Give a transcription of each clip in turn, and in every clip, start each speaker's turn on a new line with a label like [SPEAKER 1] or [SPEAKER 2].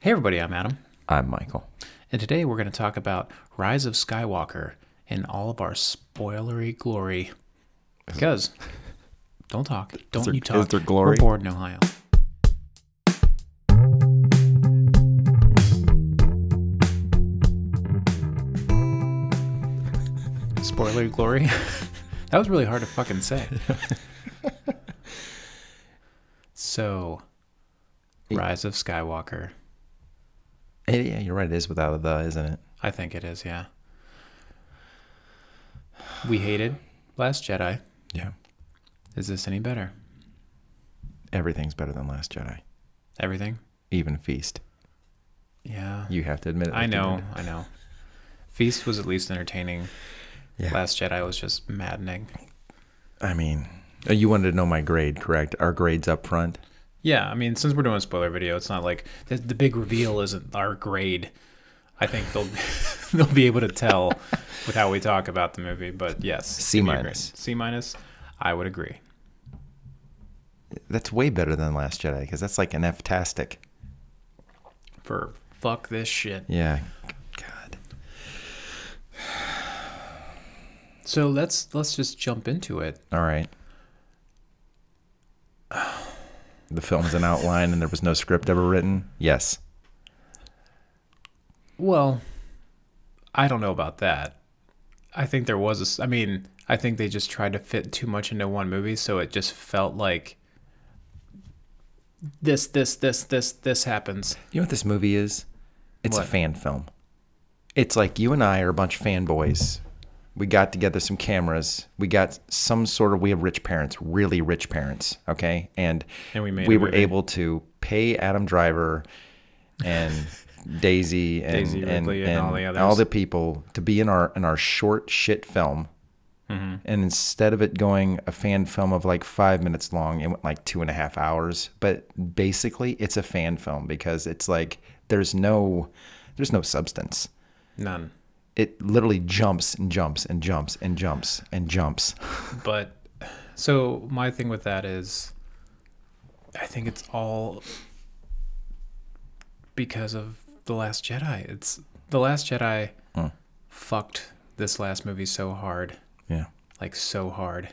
[SPEAKER 1] Hey everybody, I'm Adam,
[SPEAKER 2] I'm Michael.
[SPEAKER 1] and today we're going to talk about Rise of Skywalker in all of our spoilery glory. Because, don't talk, don't
[SPEAKER 2] there-
[SPEAKER 1] you talk.
[SPEAKER 2] is there glory?
[SPEAKER 1] We're bored in Ohio. Spoilery glory? That was really hard to fucking say. So, Rise of Skywalker.
[SPEAKER 2] Yeah, you're right. It is without a the, isn't it?
[SPEAKER 1] I think it is, yeah. We hated Last Jedi.
[SPEAKER 2] Yeah.
[SPEAKER 1] Is this any better?
[SPEAKER 2] Everything's better than Last Jedi.
[SPEAKER 1] Everything?
[SPEAKER 2] Even Feast.
[SPEAKER 1] Yeah.
[SPEAKER 2] You have to admit it.
[SPEAKER 1] I know. Feast was at least entertaining.
[SPEAKER 2] Yeah.
[SPEAKER 1] Last Jedi was just maddening.
[SPEAKER 2] I mean, you wanted to know my grade, correct? Our grade's up front.
[SPEAKER 1] Yeah, I mean, since we're doing a spoiler video, it's not like the big reveal isn't our grade. I think they'll they'll be able to tell with how we talk about the movie. But yes,
[SPEAKER 2] C
[SPEAKER 1] give me a grade.
[SPEAKER 2] minus.
[SPEAKER 1] C minus. I would agree.
[SPEAKER 2] That's way better than Last Jedi because that's like an F-tastic.
[SPEAKER 1] For fuck this shit.
[SPEAKER 2] Yeah. God.
[SPEAKER 1] So let's just jump into it.
[SPEAKER 2] All right. The film's an outline and there was no script ever written? Yes.
[SPEAKER 1] Well, I don't know about that. I think there was I think they just tried to fit too much into one movie, so it just felt like this happens.
[SPEAKER 2] You know what this movie is? It's
[SPEAKER 1] What?
[SPEAKER 2] a fan film. It's like you and I are a bunch of fanboys. We got together some cameras. We got we have rich parents, really rich parents, okay? And
[SPEAKER 1] we made
[SPEAKER 2] we
[SPEAKER 1] a
[SPEAKER 2] were
[SPEAKER 1] movie.
[SPEAKER 2] able to pay Adam Driver and Daisy and
[SPEAKER 1] Daisy Ridley and all the others.
[SPEAKER 2] all the people to be in our short shit film.
[SPEAKER 1] Mm-hmm.
[SPEAKER 2] And instead of it going a fan film of like 5 minutes long, it went like 2.5 hours. But basically, it's a fan film because it's like there's no substance.
[SPEAKER 1] None.
[SPEAKER 2] It literally jumps and jumps and jumps and jumps and jumps.
[SPEAKER 1] But so my thing with that is I think it's all because of The Last Jedi. It's The Last Jedi fucked this last movie so hard.
[SPEAKER 2] Yeah.
[SPEAKER 1] Like so hard.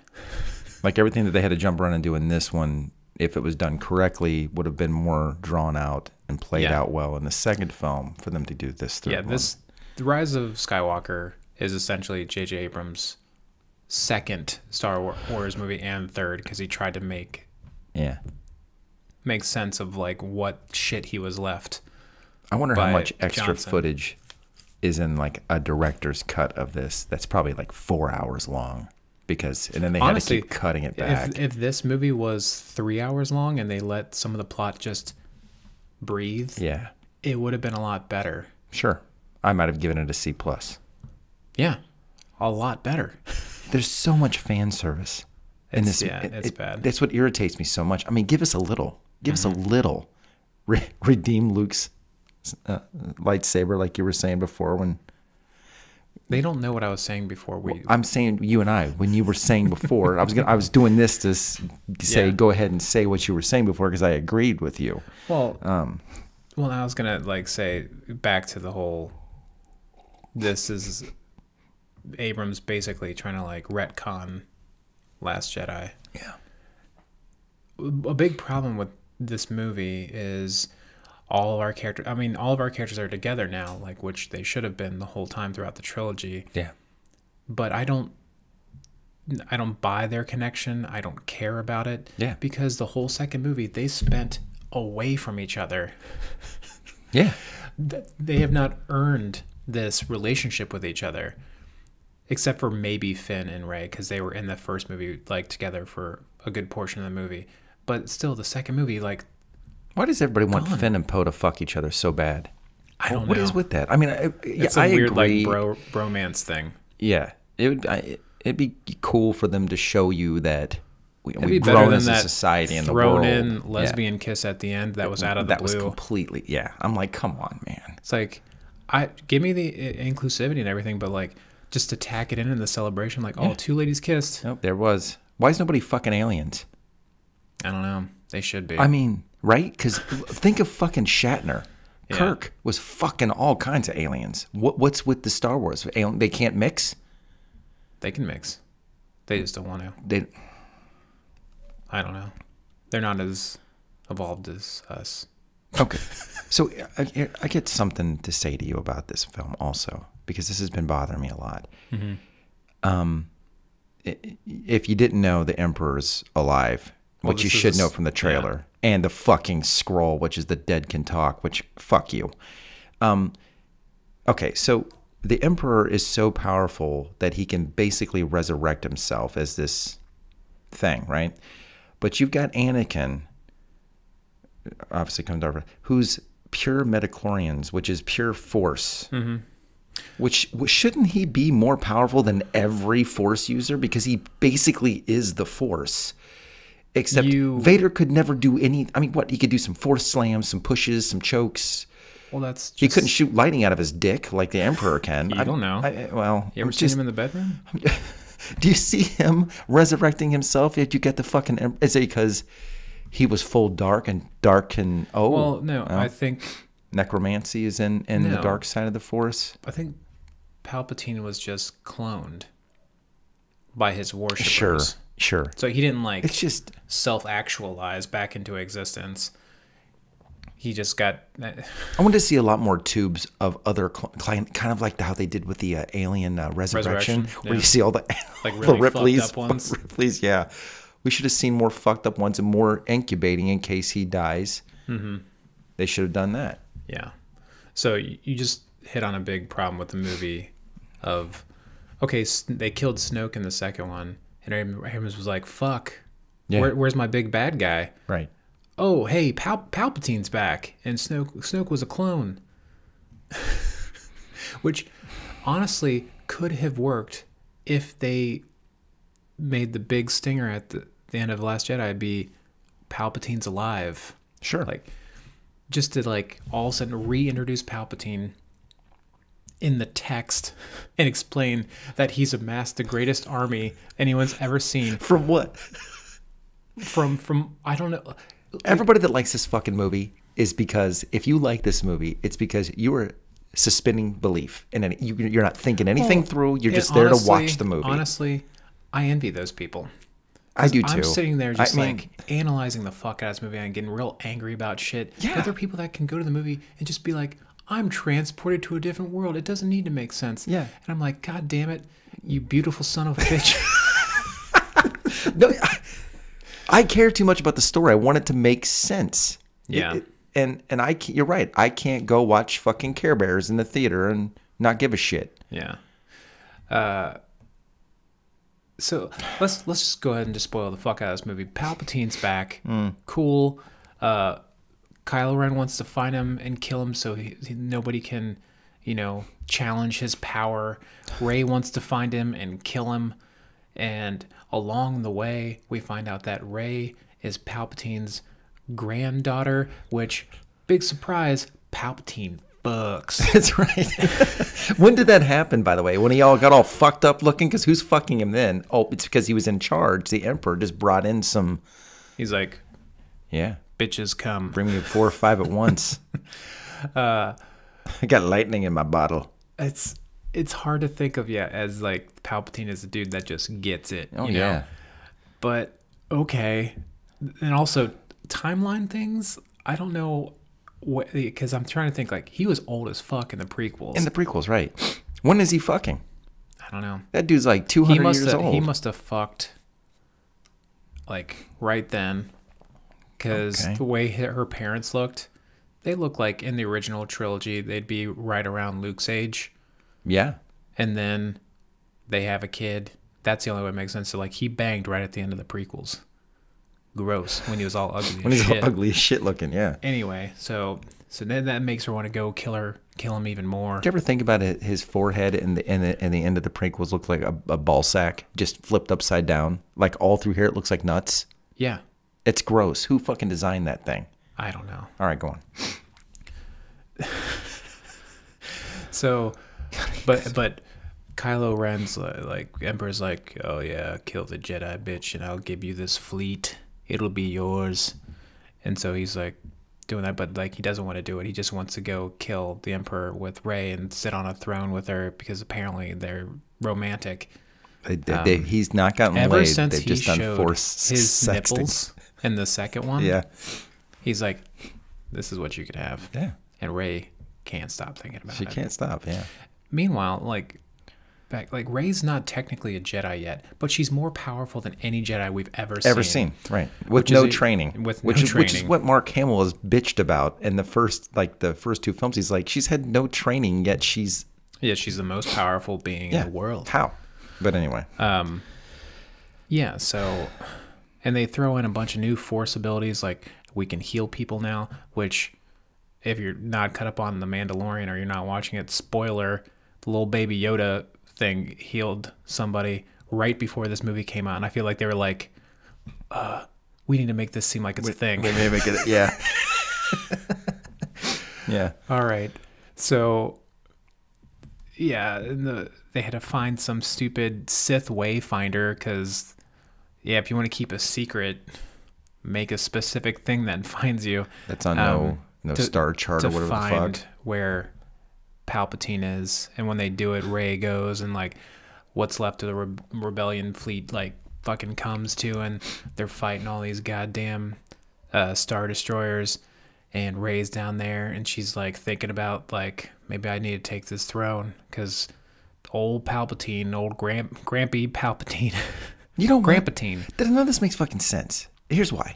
[SPEAKER 2] Like everything that they had to jump around and do in this one, if it was done correctly, would have been more drawn out and played
[SPEAKER 1] Yeah.
[SPEAKER 2] out well in the second film for them to do this third one.
[SPEAKER 1] The Rise of Skywalker is essentially J.J. Abrams' second Star Wars movie and third because he tried to make sense of like what shit he was left.
[SPEAKER 2] I wonder how
[SPEAKER 1] by
[SPEAKER 2] much extra
[SPEAKER 1] Johnson.
[SPEAKER 2] footage is in like a director's cut of this. That's probably like 4 hours long and then they
[SPEAKER 1] Honestly,
[SPEAKER 2] had to keep cutting it back.
[SPEAKER 1] If this movie was 3 hours long and they let some of the plot just breathe,
[SPEAKER 2] Yeah,
[SPEAKER 1] it would have been a lot better.
[SPEAKER 2] sure. I might have given it a C+.
[SPEAKER 1] Yeah, a lot better.
[SPEAKER 2] There's so much fan service in this.
[SPEAKER 1] It's bad.
[SPEAKER 2] That's what irritates me so much. I mean, give us a little. Give us a little. Redeem Luke's lightsaber, like you were saying before. When
[SPEAKER 1] They don't know what I was saying before.
[SPEAKER 2] I'm saying you and I, when you were saying before, I was doing this to say,
[SPEAKER 1] Yeah.
[SPEAKER 2] go ahead and say what you were saying before because I agreed with you.
[SPEAKER 1] Well, I was gonna like say back to the whole. This is Abrams basically trying to like retcon Last Jedi.
[SPEAKER 2] Yeah.
[SPEAKER 1] A big problem with this movie is all of our characters are together now, like which they should have been the whole time throughout the trilogy.
[SPEAKER 2] Yeah.
[SPEAKER 1] But I don't buy their connection. I don't care about it.
[SPEAKER 2] Yeah.
[SPEAKER 1] Because the whole second movie they spent away from each other.
[SPEAKER 2] Yeah.
[SPEAKER 1] They have not earned this relationship with each other, except for maybe Finn and Rey, because they were in the first movie like together for a good portion of the movie. But still, the second movie, like,
[SPEAKER 2] Why does everybody want
[SPEAKER 1] Gone.
[SPEAKER 2] Finn and Poe to fuck each other so bad?
[SPEAKER 1] I don't know.
[SPEAKER 2] What is with that? I mean,
[SPEAKER 1] It's
[SPEAKER 2] I
[SPEAKER 1] a weird
[SPEAKER 2] agree.
[SPEAKER 1] like bromance thing.
[SPEAKER 2] Yeah, it'd be cool for them to show you that
[SPEAKER 1] It'd be
[SPEAKER 2] we've
[SPEAKER 1] better
[SPEAKER 2] grown
[SPEAKER 1] than
[SPEAKER 2] as a
[SPEAKER 1] that
[SPEAKER 2] society in the world.
[SPEAKER 1] thrown in lesbian kiss at the end that was out of the
[SPEAKER 2] That was
[SPEAKER 1] blue.
[SPEAKER 2] completely, yeah. I'm like, come on, man.
[SPEAKER 1] It's like, give me the inclusivity and everything, but like just to tack it in the celebration, like, oh, two ladies kissed.
[SPEAKER 2] Nope, there was. Why is nobody fucking aliens?
[SPEAKER 1] I don't know. They should be.
[SPEAKER 2] I mean, right? Because think of fucking Shatner.
[SPEAKER 1] Yeah.
[SPEAKER 2] Kirk was fucking all kinds of aliens. What's with the Star Wars? They can't mix?
[SPEAKER 1] They can mix. They just don't want to.
[SPEAKER 2] They
[SPEAKER 1] I don't know. They're not as evolved as us.
[SPEAKER 2] Okay. So I get something to say to you about this film also, because this has been bothering me a lot. If you didn't know, the Emperor's alive, which you should know from the trailer, and the fucking scroll, which is the dead can talk, which fuck you. Okay, so the Emperor is so powerful that he can basically resurrect himself as this thing, right? But you've got Anakin, obviously comes over, who's pure midichlorians, which is pure force. Which shouldn't he be more powerful than every force user, because he basically is the force? Except Vader could never do any. I mean, what, he could do some force slams, some pushes, some chokes.
[SPEAKER 1] Well, that's just,
[SPEAKER 2] he couldn't shoot lightning out of his dick like the Emperor can.
[SPEAKER 1] You don't know.
[SPEAKER 2] Well,
[SPEAKER 1] you ever seen him in the bedroom?
[SPEAKER 2] Do you see him resurrecting himself? If you get the fucking, is it because he was full dark and dark can? Oh,
[SPEAKER 1] well, no, I think
[SPEAKER 2] necromancy is in the dark side of the Force.
[SPEAKER 1] I think Palpatine was just cloned by his worshippers.
[SPEAKER 2] Sure.
[SPEAKER 1] So he didn't
[SPEAKER 2] it's just
[SPEAKER 1] self-actualize back into existence. He just got.
[SPEAKER 2] I wanted to see a lot more tubes of other kind of like how they did with the Alien Resurrection, where you see all the
[SPEAKER 1] like really
[SPEAKER 2] the Ripley's
[SPEAKER 1] fucked up ones.
[SPEAKER 2] Ripley's, yeah. We should have seen more fucked up ones and more incubating in case he dies. They should have done that.
[SPEAKER 1] Yeah. So you just hit on a big problem with the movie of, okay, they killed Snoke in the second one, and Abrams was like, fuck, where's my big bad guy?
[SPEAKER 2] Right.
[SPEAKER 1] Oh, hey, Palpatine's back, and Snoke was a clone. Which, honestly, could have worked if they made the big stinger at the end of The Last Jedi be Palpatine's alive.
[SPEAKER 2] Sure.
[SPEAKER 1] Like, just to, like, all of a sudden reintroduce Palpatine in the text and explain that he's amassed the greatest army anyone's ever seen.
[SPEAKER 2] From what?
[SPEAKER 1] From I don't know.
[SPEAKER 2] Everybody that likes this fucking movie is because, if you like this movie, it's because you are suspending belief in any. You're not thinking anything through. You're just there to watch the movie.
[SPEAKER 1] Honestly, I envy those people.
[SPEAKER 2] I do too.
[SPEAKER 1] I'm sitting there just analyzing the fuck out of this movie and getting real angry about shit.
[SPEAKER 2] Yeah.
[SPEAKER 1] But there are people that can go to the movie and just be like, I'm transported to a different world. It doesn't need to make sense.
[SPEAKER 2] Yeah.
[SPEAKER 1] And I'm like, God damn it, you beautiful son of a bitch.
[SPEAKER 2] No, I care too much about the story. I want it to make sense.
[SPEAKER 1] Yeah.
[SPEAKER 2] And you're right. I can't go watch fucking Care Bears in the theater and not give a shit.
[SPEAKER 1] Yeah. So let's just go ahead and just spoil the fuck out of this movie. Palpatine's back. Cool. Kylo Ren wants to find him and kill him so nobody can, challenge his power. Rey wants to find him and kill him. And along the way, we find out that Rey is Palpatine's granddaughter, which, big surprise, Palpatine fucks.
[SPEAKER 2] That's right. When did that happen, by the way? When he all got all fucked up looking? Because who's fucking him then? Oh, it's because he was in charge. The Emperor just brought in some...
[SPEAKER 1] He's like,
[SPEAKER 2] yeah,
[SPEAKER 1] bitches come.
[SPEAKER 2] Bring me 4 or 5 at once. I got lightning in my bottle.
[SPEAKER 1] It's hard to think of as like Palpatine is a dude that just gets it.
[SPEAKER 2] Oh,
[SPEAKER 1] you know?
[SPEAKER 2] yeah.
[SPEAKER 1] But okay. And also timeline things, I don't know what, because I'm trying to think, like, he was old as fuck in the prequels.
[SPEAKER 2] In the prequels, right. When is he fucking?
[SPEAKER 1] I don't know.
[SPEAKER 2] That dude's like 200 years old.
[SPEAKER 1] He must have fucked like right then, because the way her parents looked, they look like in the original trilogy they'd be right around Luke's age.
[SPEAKER 2] Yeah.
[SPEAKER 1] And then they have a kid. That's the only way it makes sense. So, like, he banged right at the end of the prequels. Gross. When he was all ugly
[SPEAKER 2] when he's all ugly as shit looking, yeah.
[SPEAKER 1] Anyway, so then that makes her want to go kill him even more.
[SPEAKER 2] Did you ever think about it? His forehead in the end of the prequels looked like a ball sack, just flipped upside down. Like, all through here, it looks like nuts.
[SPEAKER 1] Yeah.
[SPEAKER 2] It's gross. Who fucking designed that thing?
[SPEAKER 1] I don't know.
[SPEAKER 2] All right, go on.
[SPEAKER 1] So... But Kylo Ren's like Emperor's like, oh yeah, kill the Jedi bitch and I'll give you this fleet. It'll be yours. And so he's like, doing that, but like he doesn't want to do it. He just wants to go kill the Emperor with Rey and sit on a throne with her because apparently they're romantic.
[SPEAKER 2] He's not gotten
[SPEAKER 1] Ever
[SPEAKER 2] laid.
[SPEAKER 1] since
[SPEAKER 2] They've
[SPEAKER 1] he
[SPEAKER 2] just done
[SPEAKER 1] showed
[SPEAKER 2] forced
[SPEAKER 1] his
[SPEAKER 2] sexting.
[SPEAKER 1] nipples in the second one,
[SPEAKER 2] Yeah.
[SPEAKER 1] he's like, "This is what you could have."
[SPEAKER 2] Yeah.
[SPEAKER 1] And Rey can't stop thinking about
[SPEAKER 2] She
[SPEAKER 1] it.
[SPEAKER 2] can't stop. Yeah.
[SPEAKER 1] Meanwhile, like Rey's not technically a Jedi yet, but she's more powerful than any Jedi we've ever seen.
[SPEAKER 2] Right. With
[SPEAKER 1] Which
[SPEAKER 2] no
[SPEAKER 1] is
[SPEAKER 2] training.
[SPEAKER 1] with no
[SPEAKER 2] which is
[SPEAKER 1] training.
[SPEAKER 2] what Mark Hamill has bitched about in the first two films. He's like, she's had no training yet. She's
[SPEAKER 1] the most powerful being in the world.
[SPEAKER 2] How? But anyway.
[SPEAKER 1] Yeah, so, and they throw in a bunch of new Force abilities, like we can heal people now, which, if you're not cut up on The Mandalorian or you're not watching it, spoiler, the little baby Yoda thing healed somebody right before this movie came out, and I feel like they were like, we need to make this seem like it's a thing.
[SPEAKER 2] We may make it, yeah. Yeah.
[SPEAKER 1] All right, so, yeah, they had to find some stupid Sith Wayfinder, because, yeah, if you want to keep a secret, make a specific thing that finds you.
[SPEAKER 2] That's on no star chart or whatever the fuck.
[SPEAKER 1] Where Palpatine is, and when they do it, Rey goes and like what's left of the rebellion fleet like fucking comes to, and they're fighting all these goddamn star destroyers, and Rey's down there, and she's like thinking about like, maybe I need to take this throne because old Palpatine, old Grampy Palpatine,
[SPEAKER 2] You know,
[SPEAKER 1] Grampatine.
[SPEAKER 2] None of this makes fucking sense. Here's why.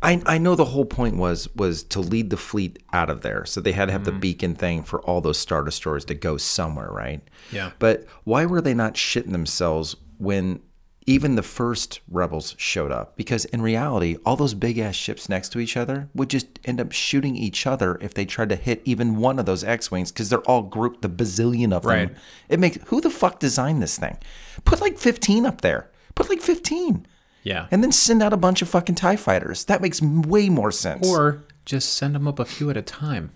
[SPEAKER 2] I know the whole point was to lead the fleet out of there. So they had to have the beacon thing for all those Star Destroyers to go somewhere, right?
[SPEAKER 1] Yeah.
[SPEAKER 2] But why were they not shitting themselves when even the first rebels showed up? Because in reality, all those big-ass ships next to each other would just end up shooting each other if they tried to hit even one of those X-Wings, because they're all grouped, the bazillion of them.
[SPEAKER 1] Right.
[SPEAKER 2] It makes... Who the fuck designed this thing? Put like 15 up there. Put like 15.
[SPEAKER 1] Yeah.
[SPEAKER 2] And then send out a bunch of fucking TIE fighters. That makes way more sense.
[SPEAKER 1] Or just send them up a few at a time.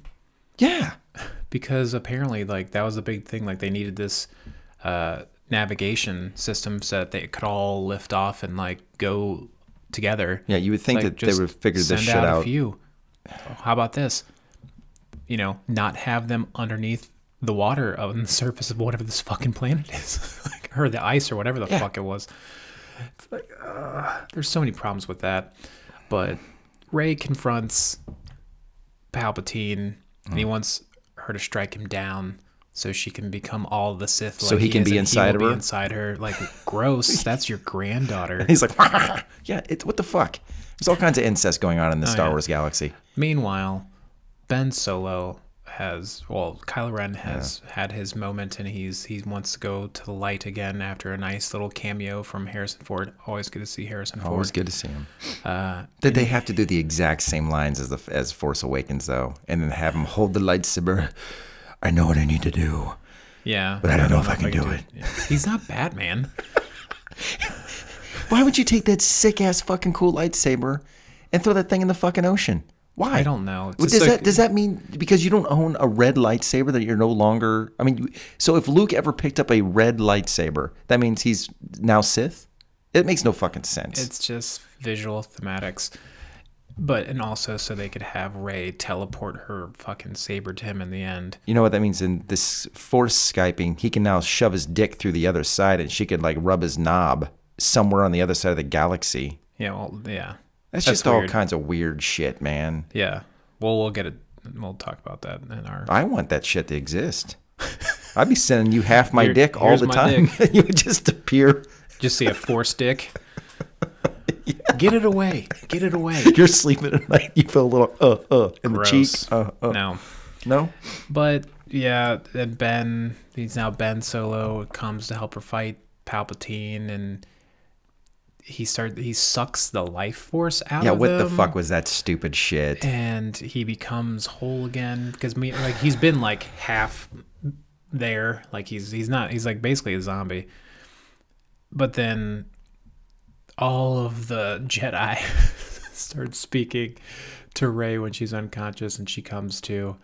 [SPEAKER 2] Yeah.
[SPEAKER 1] Because apparently, like, that was a big thing. Like, they needed this navigation system so that they could all lift off and, like, go together.
[SPEAKER 2] Yeah, you would think
[SPEAKER 1] Like,
[SPEAKER 2] that they would have figured this shit out.
[SPEAKER 1] A few. How about this? You know, not have them underneath the water on the surface of whatever this fucking planet is. Like, or the ice or whatever the fuck it was. It's like, there's so many problems with that. But Rey confronts Palpatine, and he wants her to strike him down so she can become all the Sith.
[SPEAKER 2] So
[SPEAKER 1] like
[SPEAKER 2] he can be inside of her?
[SPEAKER 1] Inside her. Like, gross. That's your granddaughter.
[SPEAKER 2] He's like, yeah, it's what the fuck? There's all kinds of incest going on in the Star Wars galaxy.
[SPEAKER 1] Meanwhile, Ben Solo Kylo Ren has had his moment, and he wants to go to the light again after a nice little cameo from Harrison Ford. Always good to see Harrison Ford.
[SPEAKER 2] Always good to see him. Did they have to do the exact same lines as Force Awakens though, and then have him hold the lightsaber? I know what I need to do.
[SPEAKER 1] Yeah,
[SPEAKER 2] but I don't know if I can do it.
[SPEAKER 1] Yeah. He's not Batman.
[SPEAKER 2] Why would you take that sick ass fucking cool lightsaber and throw that thing in the fucking ocean? Why?
[SPEAKER 1] I don't know.
[SPEAKER 2] Does that mean because you don't own a red lightsaber that you're no longer? I mean, so if Luke ever picked up a red lightsaber, that means he's now Sith? It makes no fucking sense.
[SPEAKER 1] It's just visual thematics. And also so they could have Rey teleport her fucking saber to him in the end.
[SPEAKER 2] You know what that means in this Force Skyping? He can now shove his dick through the other side, and she could like rub his knob somewhere on the other side of the galaxy.
[SPEAKER 1] Yeah, well, yeah.
[SPEAKER 2] That's just weird. All kinds of weird shit, man.
[SPEAKER 1] Yeah. Well, we'll get it. We'll talk about that in our...
[SPEAKER 2] I want that shit to exist. I'd be sending you half my dick all the time. You would just appear.
[SPEAKER 1] Just see a Force dick. Yeah. Get it away. Get it away.
[SPEAKER 2] You're sleeping at night. You feel a little in
[SPEAKER 1] Gross.
[SPEAKER 2] the cheek. No?
[SPEAKER 1] But, yeah, he's now Ben Solo, comes to help her fight Palpatine, and... He sucks the life force out of him.
[SPEAKER 2] Yeah, what the fuck was that stupid shit?
[SPEAKER 1] And he becomes whole again because he's been like half there, like he's like basically a zombie. But then all of the Jedi start speaking to Rey when she's unconscious, and she comes to,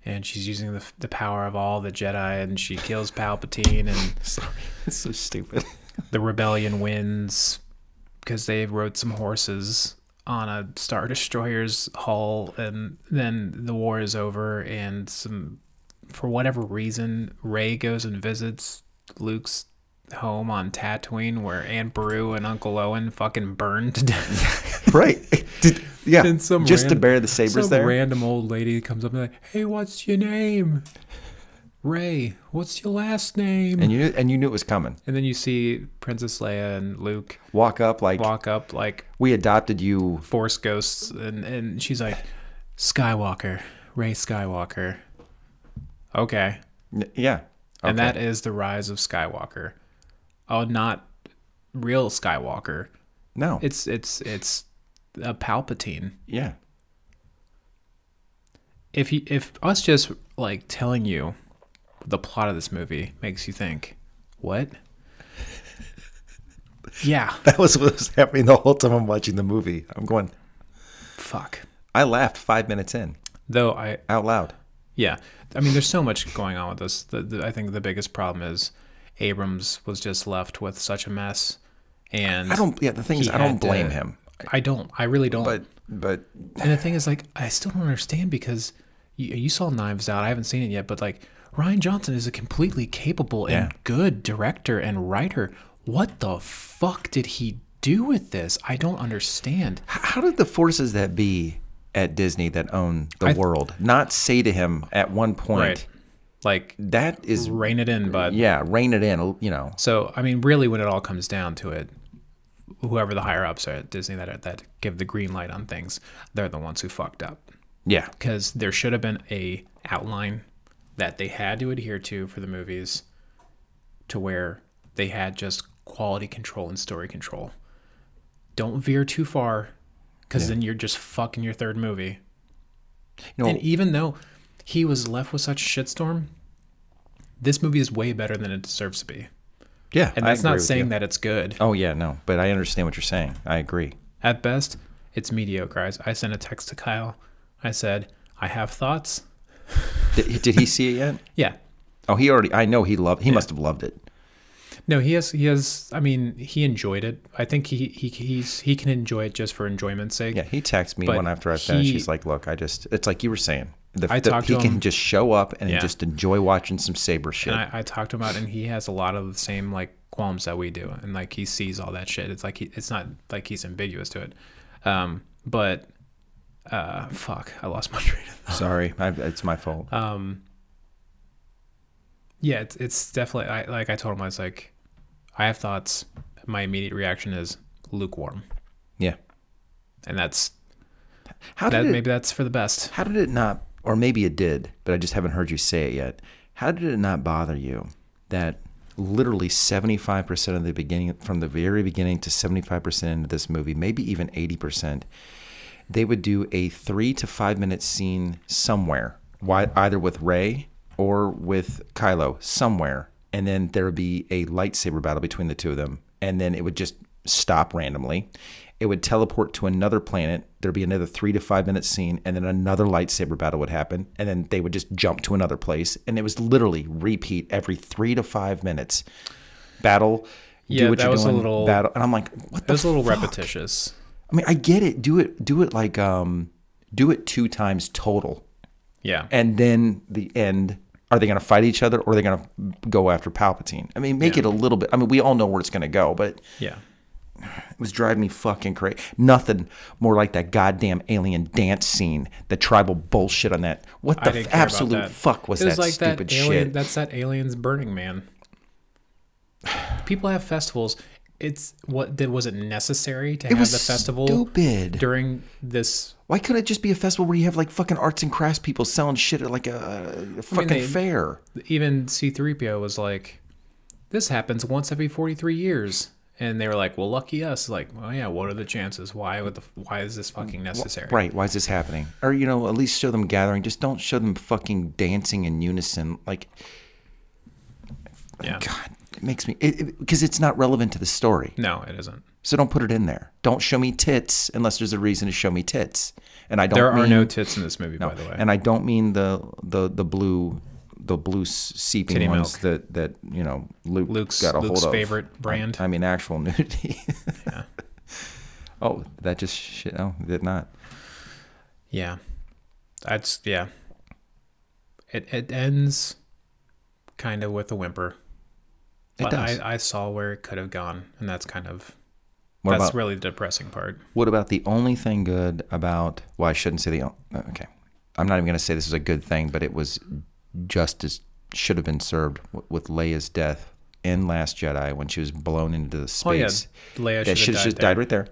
[SPEAKER 1] and she's using the power of all the Jedi, and she kills Palpatine, and
[SPEAKER 2] sorry, it's so stupid.
[SPEAKER 1] The rebellion wins. Because they rode some horses on a Star Destroyer's hull, and then the war is over, and for whatever reason, Rey goes and visits Luke's home on Tatooine, where Aunt Beru and Uncle Owen fucking burned to death.
[SPEAKER 2] Right. Yeah.
[SPEAKER 1] And
[SPEAKER 2] Just to bear the sabers there.
[SPEAKER 1] Random old lady comes up and like, hey, what's your name? Rey, what's your last name?
[SPEAKER 2] And you knew it was coming.
[SPEAKER 1] And then you see Princess Leia and Luke
[SPEAKER 2] walk up like
[SPEAKER 1] we
[SPEAKER 2] adopted you,
[SPEAKER 1] Force ghosts, and she's like, Skywalker, Rey Skywalker. Okay.
[SPEAKER 2] Yeah. Okay.
[SPEAKER 1] And that is the rise of Skywalker. Oh, not real Skywalker.
[SPEAKER 2] No.
[SPEAKER 1] It's a Palpatine.
[SPEAKER 2] Yeah.
[SPEAKER 1] If us just like telling you the plot of this movie makes you think, what? Yeah.
[SPEAKER 2] That was what was happening the whole time I'm watching the movie. I'm going,
[SPEAKER 1] fuck.
[SPEAKER 2] I laughed 5 minutes in.
[SPEAKER 1] Though
[SPEAKER 2] out loud.
[SPEAKER 1] Yeah. I mean, there's so much going on with this. I think the biggest problem is Abrams was just left with such a mess. And
[SPEAKER 2] the thing is, I don't blame him.
[SPEAKER 1] I really don't.
[SPEAKER 2] But
[SPEAKER 1] and the thing is, like, I still don't understand, because you saw Knives Out. I haven't seen it yet, but like, Rian Johnson is a completely capable and good director and writer. What the fuck did he do with this? I don't understand.
[SPEAKER 2] How did the forces that be at Disney that own the world not say to him at one point,
[SPEAKER 1] right, like,
[SPEAKER 2] that is
[SPEAKER 1] rein it in, bud?
[SPEAKER 2] Yeah, rein it in, you know.
[SPEAKER 1] So, I mean, really, when it all comes down to it, whoever the higher ups are at Disney that give the green light on things, they're the ones who fucked up.
[SPEAKER 2] Yeah.
[SPEAKER 1] Because there should have been a outline that they had to adhere to for the movies, to where they had just quality control and story control. Don't veer too far, because then you're just fucking your third movie. You know, and even though he was left with such a shitstorm, this movie is way better than it deserves to be.
[SPEAKER 2] Yeah,
[SPEAKER 1] and that's not saying that it's good.
[SPEAKER 2] Oh yeah, no, but I understand what you're saying. I agree.
[SPEAKER 1] At best, it's mediocre. I sent a text to Kyle. I said, I have thoughts.
[SPEAKER 2] Did he see it yet?
[SPEAKER 1] Yeah.
[SPEAKER 2] Oh, I know he must have loved it.
[SPEAKER 1] No, he has. I mean, he enjoyed it. I think he can enjoy it just for enjoyment's sake.
[SPEAKER 2] Yeah, he texted me one after I finished. He's like, "Look, it's like you were saying. He can just show up and just enjoy watching some saber shit."
[SPEAKER 1] And I talked to him about it, and he has a lot of the same like qualms that we do, and like he sees all that shit. It's like it's not like he's ambiguous to it. But fuck, I lost my train of thought.
[SPEAKER 2] Sorry, it's my fault.
[SPEAKER 1] Yeah, it's definitely. I told him, I was like, I have thoughts. My immediate reaction is lukewarm.
[SPEAKER 2] Yeah,
[SPEAKER 1] and maybe that's for the best.
[SPEAKER 2] How did it not, or maybe it did, but I just haven't heard you say it yet. How did it not bother you that literally 75% of the beginning, from the very beginning to 75% into this movie, maybe even 80%, they would do a 3 to 5 minute scene somewhere, either with Rey or with Kylo somewhere, and then there would be a lightsaber battle between the two of them, and then it would just stop randomly. It would teleport to another planet. There'd be another 3 to 5 minute scene, and then another lightsaber battle would happen, and then they would just jump to another place, and it was literally repeat every 3 to 5 minutes. Battle, do what
[SPEAKER 1] that
[SPEAKER 2] you're
[SPEAKER 1] was
[SPEAKER 2] doing,
[SPEAKER 1] a little
[SPEAKER 2] battle, and I'm like, what the fuck?
[SPEAKER 1] It was a little repetitious.
[SPEAKER 2] I mean, I get it. Do it like do it 2 times total.
[SPEAKER 1] Yeah,
[SPEAKER 2] and then the end. Are they going to fight each other, or are they going to go after Palpatine? I mean, make it a little bit. I mean, we all know where it's going to go, but
[SPEAKER 1] yeah.
[SPEAKER 2] It was driving me fucking crazy. Nothing more like that goddamn alien dance scene, the tribal bullshit on that. What the absolute fuck was that
[SPEAKER 1] like
[SPEAKER 2] stupid
[SPEAKER 1] that alien,
[SPEAKER 2] shit?
[SPEAKER 1] That's that Aliens Burning Man. People have festivals. Was it necessary to have the festival
[SPEAKER 2] stupid
[SPEAKER 1] during this?
[SPEAKER 2] Why couldn't it just be a festival where you have like fucking arts and crafts people selling shit at like a fucking fair?
[SPEAKER 1] Even C-3PO was like, this happens once every 43 years. And they were like, well, lucky us. Like, well, yeah, what are the chances? Why is this fucking necessary?
[SPEAKER 2] Right. Why is this happening? Or, at least show them gathering. Just don't show them fucking dancing in unison. Like,
[SPEAKER 1] yeah.
[SPEAKER 2] God, it makes me, because it's not relevant to the story.
[SPEAKER 1] No, it isn't.
[SPEAKER 2] So don't put it in there. Don't show me tits unless there's a reason to show me tits. And I don't
[SPEAKER 1] There are no tits in this movie, by the way.
[SPEAKER 2] And I don't mean the blue seeping
[SPEAKER 1] Titty
[SPEAKER 2] ones
[SPEAKER 1] milk.
[SPEAKER 2] that Luke's got a hold
[SPEAKER 1] Luke's
[SPEAKER 2] of.
[SPEAKER 1] favorite brand.
[SPEAKER 2] I mean actual nudity.
[SPEAKER 1] Yeah.
[SPEAKER 2] Oh, that just shit. Oh, did not.
[SPEAKER 1] Yeah. That's, yeah. It ends kind of with a whimper.
[SPEAKER 2] It
[SPEAKER 1] But
[SPEAKER 2] does.
[SPEAKER 1] I saw where it could have gone, and that's kind of,
[SPEAKER 2] What
[SPEAKER 1] that's
[SPEAKER 2] about
[SPEAKER 1] really the depressing part.
[SPEAKER 2] what about the only thing good about? Well, I shouldn't say okay. I'm not even going to say this is a good thing, but it was just as should have been served with Leia's death in Last Jedi when she was blown into the space.
[SPEAKER 1] Oh, yeah. Leia
[SPEAKER 2] That
[SPEAKER 1] should
[SPEAKER 2] should
[SPEAKER 1] have
[SPEAKER 2] have just died right there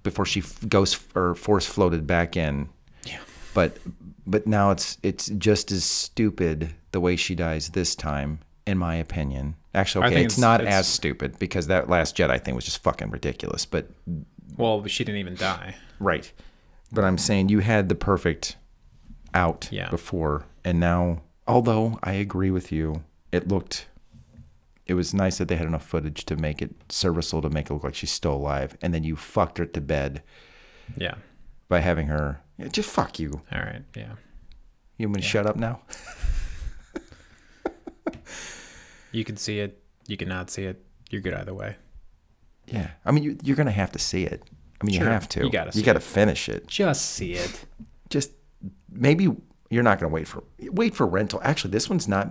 [SPEAKER 2] before she ghost or force floated back in.
[SPEAKER 1] Yeah.
[SPEAKER 2] But now it's just as stupid the way she dies this time, in my opinion. Actually,
[SPEAKER 1] I
[SPEAKER 2] okay,
[SPEAKER 1] think
[SPEAKER 2] it's not
[SPEAKER 1] it's-
[SPEAKER 2] as stupid because that Last Jedi thing was just fucking ridiculous. But
[SPEAKER 1] Well, she didn't even die.
[SPEAKER 2] right. But I'm saying you had the perfect out
[SPEAKER 1] Yeah.
[SPEAKER 2] before, and now, although I agree with you, it was nice that they had enough footage to make it serviceable to make it look like she's still alive, and then you fucked her to bed
[SPEAKER 1] Yeah.
[SPEAKER 2] by having her. Yeah, just fuck you.
[SPEAKER 1] All right. Yeah.
[SPEAKER 2] You want me to shut up now?
[SPEAKER 1] You can see it. You can not see it. You're good either way.
[SPEAKER 2] Yeah. I mean, you're gonna have to see it. I mean,
[SPEAKER 1] Sure.
[SPEAKER 2] you have to.
[SPEAKER 1] You gotta see
[SPEAKER 2] You gotta
[SPEAKER 1] it.
[SPEAKER 2] finish it.
[SPEAKER 1] Just see it.
[SPEAKER 2] Just maybe you're not gonna wait for rental. Actually, this one's not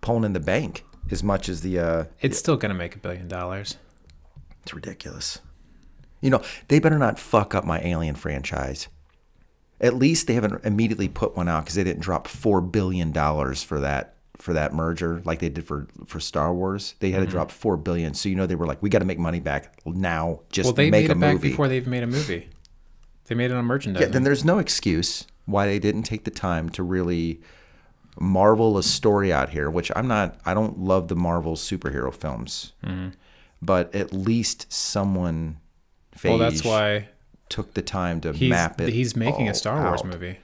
[SPEAKER 2] pulling in the bank as much as the.
[SPEAKER 1] It's still going to make $1 billion.
[SPEAKER 2] It's ridiculous. You know, they better not fuck up my Alien franchise. At least they haven't immediately put one out because they didn't drop $4 billion for that merger like they did for Star Wars. They had to drop $4 billion, so you know they were like, we got to make money back now. Just
[SPEAKER 1] Well, they
[SPEAKER 2] make
[SPEAKER 1] made
[SPEAKER 2] a
[SPEAKER 1] it back
[SPEAKER 2] movie.
[SPEAKER 1] before they've made a movie. They made it on merchandise.
[SPEAKER 2] Yeah, then there's no excuse why they didn't take the time to really marvel a story out here. Which I don't love the Marvel superhero films, but at least someone.
[SPEAKER 1] Well, that's why
[SPEAKER 2] took the time to
[SPEAKER 1] he's
[SPEAKER 2] map it.
[SPEAKER 1] he's making a
[SPEAKER 2] all
[SPEAKER 1] Star Wars
[SPEAKER 2] out.
[SPEAKER 1] movie.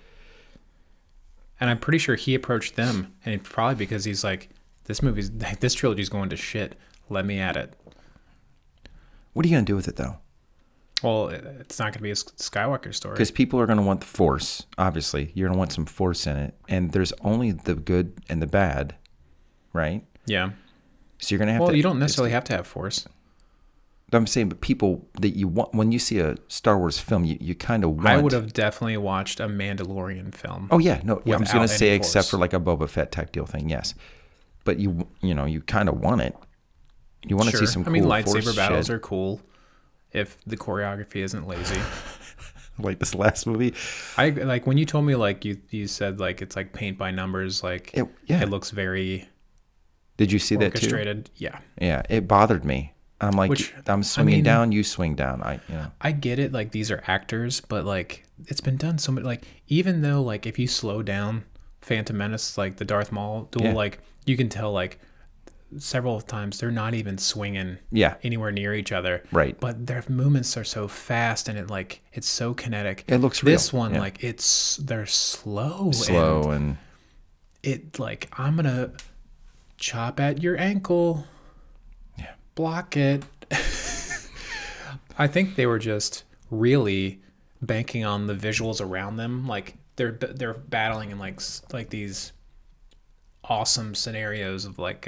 [SPEAKER 1] And I'm pretty sure he approached them, and it's probably because he's like, this trilogy's going to shit. Let me at it.
[SPEAKER 2] What are you gonna do with it though?
[SPEAKER 1] Well, it's not going to be a Skywalker story.
[SPEAKER 2] Because people are going to want the Force. Obviously, you're going to want some Force in it, and there's only the good and the bad, right?
[SPEAKER 1] Yeah.
[SPEAKER 2] So you're going to have to.
[SPEAKER 1] Well, you don't necessarily have to have Force.
[SPEAKER 2] I'm saying, but people that you want when you see a Star Wars film, you kind of want.
[SPEAKER 1] I would have definitely watched a Mandalorian film.
[SPEAKER 2] Oh yeah, no. Yeah, I was going to
[SPEAKER 1] without
[SPEAKER 2] say
[SPEAKER 1] any
[SPEAKER 2] except
[SPEAKER 1] Force.
[SPEAKER 2] for like a Boba Fett type deal thing, yes. But you kind of want it. You want to see some.
[SPEAKER 1] I mean,
[SPEAKER 2] cool
[SPEAKER 1] lightsaber
[SPEAKER 2] Force
[SPEAKER 1] battles
[SPEAKER 2] shit.
[SPEAKER 1] are cool if the choreography isn't lazy.
[SPEAKER 2] Like this last movie.
[SPEAKER 1] I like when you told me like you said like it's like paint by numbers, like
[SPEAKER 2] Yeah.
[SPEAKER 1] it looks very
[SPEAKER 2] Did you see that too?
[SPEAKER 1] orchestrated. Yeah.
[SPEAKER 2] Yeah, it bothered me. I'm like,
[SPEAKER 1] Which,
[SPEAKER 2] I'm swinging
[SPEAKER 1] I mean,
[SPEAKER 2] down, you swing down.
[SPEAKER 1] I get it, like these are actors, but like it's been done so much. Like even though like if you slow down Phantom Menace, like the Darth Maul duel,
[SPEAKER 2] Yeah.
[SPEAKER 1] like you can tell like several times they're not even swinging
[SPEAKER 2] Yeah.
[SPEAKER 1] anywhere near each other.
[SPEAKER 2] Right.
[SPEAKER 1] But their movements are so fast and it's so kinetic.
[SPEAKER 2] It looks real.
[SPEAKER 1] This one
[SPEAKER 2] Yeah.
[SPEAKER 1] like they're slow.
[SPEAKER 2] slow and
[SPEAKER 1] It like I'm gonna chop at your ankle.
[SPEAKER 2] Yeah.
[SPEAKER 1] Block it. I think they were just really banking on the visuals around them. Like they're battling in like these awesome scenarios of like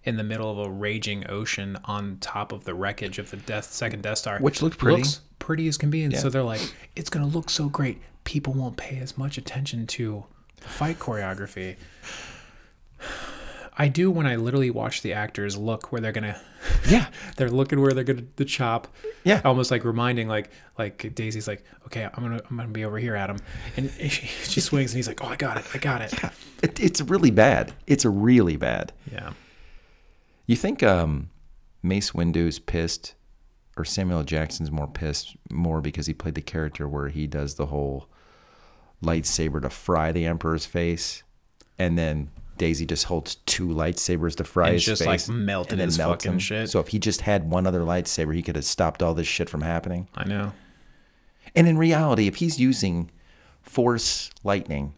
[SPEAKER 1] in the middle of a raging ocean on top of the wreckage of the second Death Star,
[SPEAKER 2] Which looked pretty.
[SPEAKER 1] Looks pretty as can be, and
[SPEAKER 2] Yeah.
[SPEAKER 1] so they're like, it's gonna look so great. People won't pay as much attention to fight choreography. I do when I literally watch the actors look where they're gonna.
[SPEAKER 2] yeah.
[SPEAKER 1] They're looking where they're gonna the chop.
[SPEAKER 2] Yeah.
[SPEAKER 1] Almost like reminding like Daisy's like, okay, I'm gonna be over here, Adam, and she swings and he's like, oh, I got it.
[SPEAKER 2] It's really bad. It's really bad.
[SPEAKER 1] Yeah.
[SPEAKER 2] You think Mace Windu's pissed or Samuel L. Jackson's pissed because he played the character where he does the whole lightsaber to fry the Emperor's face, and then Daisy just holds two lightsabers to fry
[SPEAKER 1] And
[SPEAKER 2] his
[SPEAKER 1] just,
[SPEAKER 2] face,
[SPEAKER 1] like, melted
[SPEAKER 2] and then
[SPEAKER 1] his
[SPEAKER 2] melts
[SPEAKER 1] fucking
[SPEAKER 2] him.
[SPEAKER 1] shit.
[SPEAKER 2] So if he just had one other lightsaber, he could have stopped all this shit from happening.
[SPEAKER 1] I know.
[SPEAKER 2] And in reality, if he's using Force lightning,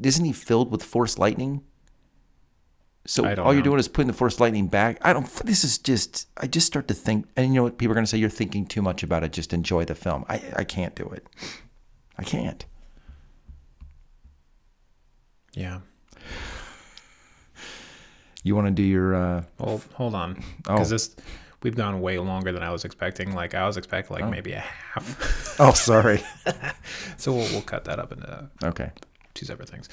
[SPEAKER 2] isn't he filled with Force lightning? So
[SPEAKER 1] I don't
[SPEAKER 2] all you're
[SPEAKER 1] know.
[SPEAKER 2] doing is putting the Force lightning back. I just start to think, and you know what? People are going to say, you're thinking too much about it. Just enjoy the film. I can't do it. I can't.
[SPEAKER 1] Yeah.
[SPEAKER 2] You want to do your,
[SPEAKER 1] Well, hold on,
[SPEAKER 2] Oh.
[SPEAKER 1] because we've gone way longer than I was expecting. Like I was expecting like maybe a half.
[SPEAKER 2] Oh, sorry.
[SPEAKER 1] So we'll cut that up into
[SPEAKER 2] Okay.
[SPEAKER 1] 2 separate things.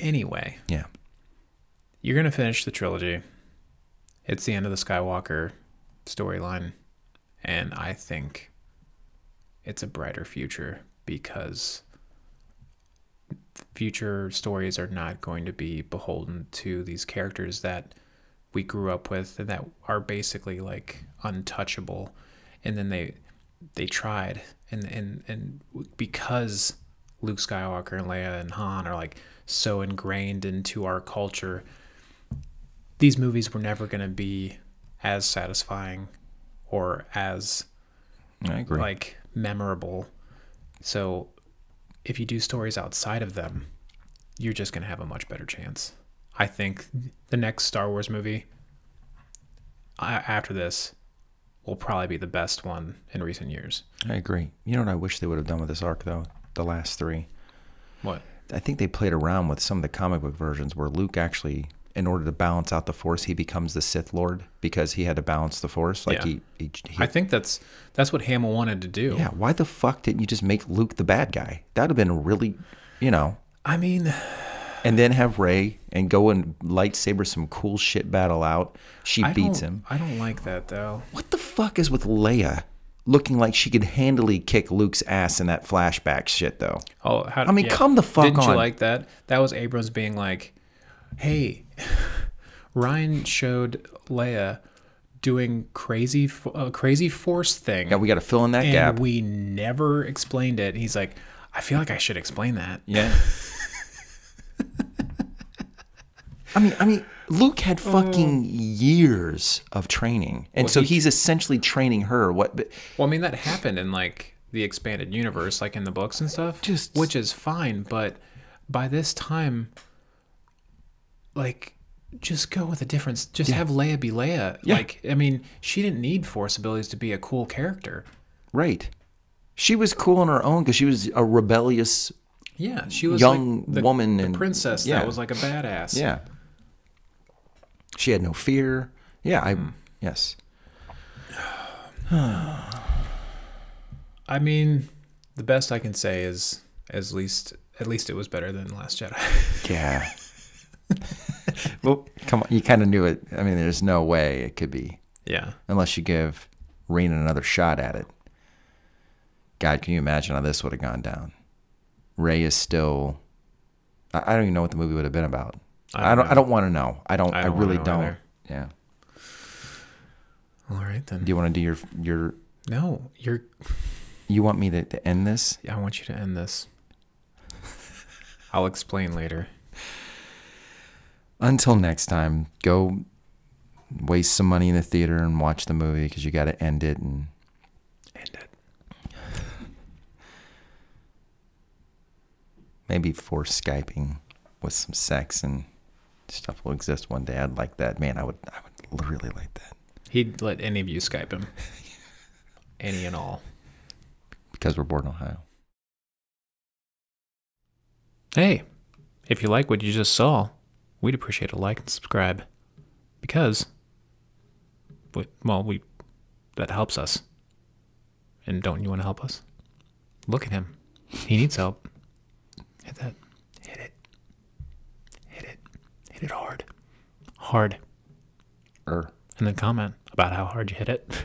[SPEAKER 1] Anyway,
[SPEAKER 2] Yeah.
[SPEAKER 1] you're going to finish the trilogy. It's the end of the Skywalker storyline. And I think it's a brighter future because future stories are not going to be beholden to these characters that we grew up with and that are basically like untouchable. And then they tried and because Luke Skywalker and Leia and Han are like so ingrained into our culture, these movies were never going to be as satisfying or as
[SPEAKER 2] I agree.
[SPEAKER 1] like memorable. So if you do stories outside of them, you're just going to have a much better chance. I think the next Star Wars movie after this will probably be the best one in recent years.
[SPEAKER 2] I agree. You know what I wish they would have done with this arc, though? The last 3.
[SPEAKER 1] What?
[SPEAKER 2] I think they played around with some of the comic book versions where Luke actually, in order to balance out the Force, he becomes the Sith Lord because he had to balance the Force. Like
[SPEAKER 1] Yeah.
[SPEAKER 2] he
[SPEAKER 1] I think that's what Hamill wanted to do.
[SPEAKER 2] yeah. Why the fuck didn't you just make Luke the bad guy? That would have been really, you know.
[SPEAKER 1] I mean,
[SPEAKER 2] And then have Rey and go and lightsaber some cool shit battle out. She beats him.
[SPEAKER 1] I don't like that though.
[SPEAKER 2] What the fuck is with Leia looking like she could handily kick Luke's ass in that flashback shit, though?
[SPEAKER 1] Oh,
[SPEAKER 2] I mean, come the fuck
[SPEAKER 1] Didn't
[SPEAKER 2] on.
[SPEAKER 1] you like that? That was Abrams being like, "Hey, Ryan showed Leia doing crazy Force thing,
[SPEAKER 2] Yeah, we got to fill in that
[SPEAKER 1] and
[SPEAKER 2] gap.
[SPEAKER 1] we never explained it." He's like, "I feel like I should explain that."
[SPEAKER 2] Yeah. I mean, Luke had fucking years of training, and
[SPEAKER 1] Well,
[SPEAKER 2] so
[SPEAKER 1] he-
[SPEAKER 2] he's essentially training her. What? But
[SPEAKER 1] Well, I mean, that happened in like the expanded universe, like in the books and stuff, which is fine. But by this time, like, just go with a difference. Just have Leia be Leia.
[SPEAKER 2] Yeah.
[SPEAKER 1] Like, I mean, she didn't need Force abilities to be a cool character.
[SPEAKER 2] right, she was cool on her own because she was a rebellious.
[SPEAKER 1] Yeah, she was
[SPEAKER 2] Young
[SPEAKER 1] like
[SPEAKER 2] woman
[SPEAKER 1] the
[SPEAKER 2] and-
[SPEAKER 1] princess
[SPEAKER 2] yeah.
[SPEAKER 1] that was like a badass.
[SPEAKER 2] Yeah. She had no fear. Yeah, yes.
[SPEAKER 1] I mean, the best I can say is at least it was better than Last Jedi.
[SPEAKER 2] Yeah. Well, come on, you kind of knew it. I mean, there's no way it could be
[SPEAKER 1] Yeah.
[SPEAKER 2] unless you give Rain another shot at it. God, can you imagine how this would have gone down? Rey is still. I don't even know what the movie would have been about. I don't want to know. I really
[SPEAKER 1] wanna know
[SPEAKER 2] don't.
[SPEAKER 1] either.
[SPEAKER 2] Yeah.
[SPEAKER 1] All right then.
[SPEAKER 2] Do you want to do your?
[SPEAKER 1] No,
[SPEAKER 2] You want me to end this?
[SPEAKER 1] I want you to end this. I'll explain later.
[SPEAKER 2] Until next time, go waste some money in the theater and watch the movie because you got to end it and
[SPEAKER 1] End it.
[SPEAKER 2] maybe force Skyping with some sex and stuff will exist one day. I'd like that. Man, I would really like that.
[SPEAKER 1] He'd let any of you Skype him. Any and all.
[SPEAKER 2] Because we're born in Ohio.
[SPEAKER 1] Hey, if you like what you just saw, we'd appreciate a like and subscribe. Because, that helps us. And don't you want to help us? Look at him. He needs help. Hit that. Hit it. Hit it. Hit it hard. Hard. And then comment about how hard you hit it.